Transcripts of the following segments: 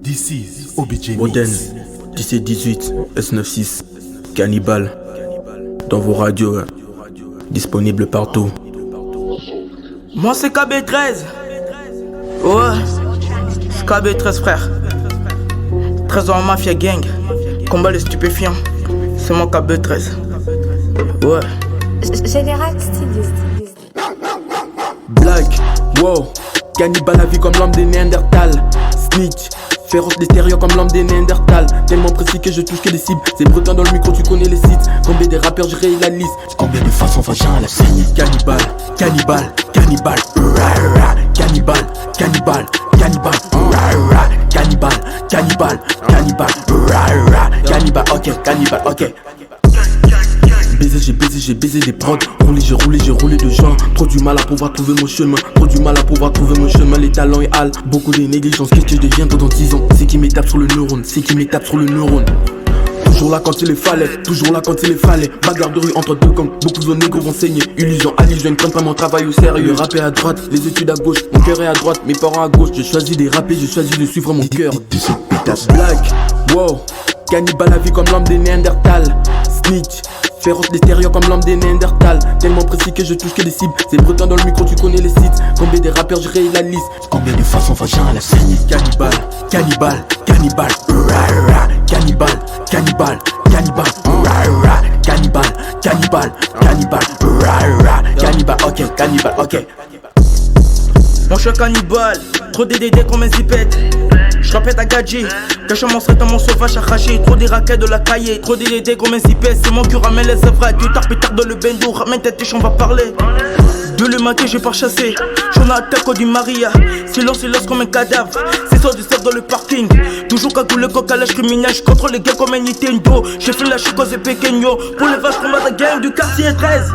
This is OBJ Moden, Mix. 17-18, S96, Cannibal, dans vos radios, disponible partout. Moi c'est KB13. Ouais, c'est KB13 frère. 13 ans en mafia gang. Combat les stupéfiants. C'est mon KB13. Ouais. Général styliste. Black, wow, Cannibal la vie comme l'homme des Néandertal. Snitch, féroce des stéréos comme l'homme des Néandertal. Tellement précis que je touche que des cibles. C'est breton dans le micro, tu connais les sites. Combien des rappeurs, je raye la liste. Combien de façons vagin à la scène. Cannibal, cannibal, cannibal, cannibal, cannibal, cannibal, cannibal, cannibal, cannibal, cannibal, ok, cannibal, ok. J'ai baisé des prods. J'ai roulé de gens. Trop du mal à pouvoir trouver mon chemin. Les talents et hal. Beaucoup de négligence. Qu'est-ce que je deviendrai dans 10 ans? C'est qui m'étape sur le neurone. Toujours là quand il les fallait. Bagarre de rue entre deux gangs. Beaucoup de négros vont saigner. Illusion, je ne prends pas mon travail au sérieux. Le rap est à droite, les études à gauche. Mon cœur est à droite, mes parents à gauche. J'ai choisi de rapper, j'ai choisi de suivre mon cœur. Black, wow, Cannibal la vie comme l'homme des Néandertal. Snitch, féroce des stéréos comme l'homme des Néandertal. Tellement précis que je touche que des cibles. C'est breton dans le micro, tu connais les sites. Combien des rappeurs, je raye la liste. Combien de façons vagin à la scène. Cannibal, cannibal, cannibal, cannibal, cannibal, cannibal, cannibal, cannibal, cannibal, cannibal, ok, cannibal, ok. Moi je suis cannibale, trop DDD comme un zipette. Je répète à Gadji, cache mon serait mon sauvage arraché. Trop des raquettes de la cahier, trop DDD comme un zipette. C'est mon qui ramène les œuvres, du tard pétard dans le bendo. Ramène tête on va parler. De le maquet j'ai pas chassé. J'en ai attaque du Maria. Silence comme un cadavre. C'est ça du surf dans le parking. Toujours cagoule coq à l'âge criminel. Je contrôle les gars comme un Nintendo. J'ai fait la chicose et pequeño. Pour les vaches combat de gang du quartier 13.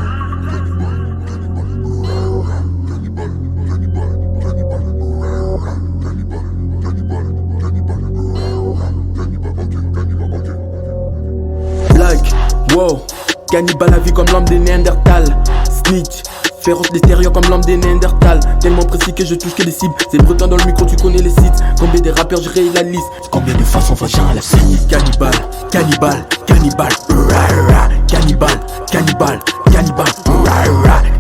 Wow, Cannibal la vie comme l'homme des Néandertal. Snitch, féroce des stéréos comme l'homme des Néandertal. Tellement précis que je touche que des cibles. C'est breton dans le micro, tu connais les sites. Combien des rappeurs, je raye la liste. Combien de façons vagin à la scène. Cannibal, cannibal, cannibal, cannibal, cannibal, cannibal,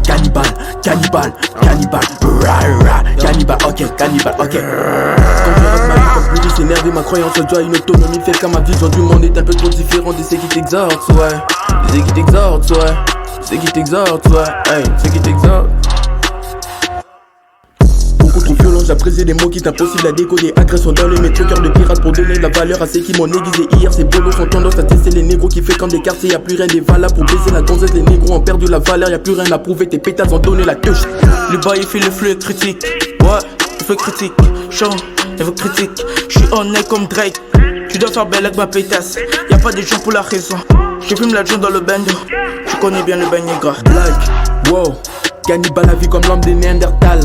cannibal, cannibal, cannibal, cannibal, ok, cannibal, ok. Quand je rate ma vie comme plus c'est énervé, ma croyance doit une autonomie. Fait que ma vision du monde est un peu trop différente de ceux qui t'exhortent, ouais. Ceux qui t'exhortent, ouais. Ceux qui t'exhortent, ouais. Hey, ceux qui t'exhortent. Beaucoup trop violent, j'apprécie des mots qui t'impossible à décoder. Agression dans le métro, cœur de pirate pour donner la valeur à ceux qui m'ont aiguisé. Hier, ces bolos ont tendance à tester les négros qui fait comme des quartiers. Y'a plus rien des valeurs pour baiser la gonzesse. Les négros ont perdu la valeur, y'a plus rien à prouver. Tes pétasses ont donné la touche. Le bas il fait le flux critique. Ouais, il fait critique. Chaud, il veut critique. J'suis honnête comme Drake. Tu dois faire belle avec ma pétasse. Y'a pas de gens pour la raison. Je fume la joint dans le bando. Tu connais bien le beignet gras. Black, wow, Cannibal la vie comme l'homme des Néandertal.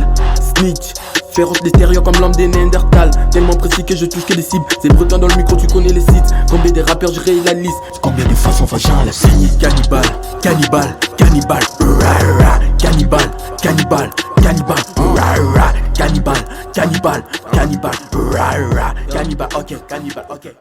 Snitch, féroce des stéréos comme l'homme des Néandertal. Tellement précis que je touche que des cibles. C'est breton dans le micro, tu connais les sites. Combien des rappeurs, je raye la liste. Combien de façons vagin à la scène. Cannibal, cannibal, cannibal, cannibal, cannibal, cannibal, cannibal, cannibal, cannibal, cannibal, ok, cannibal, ok.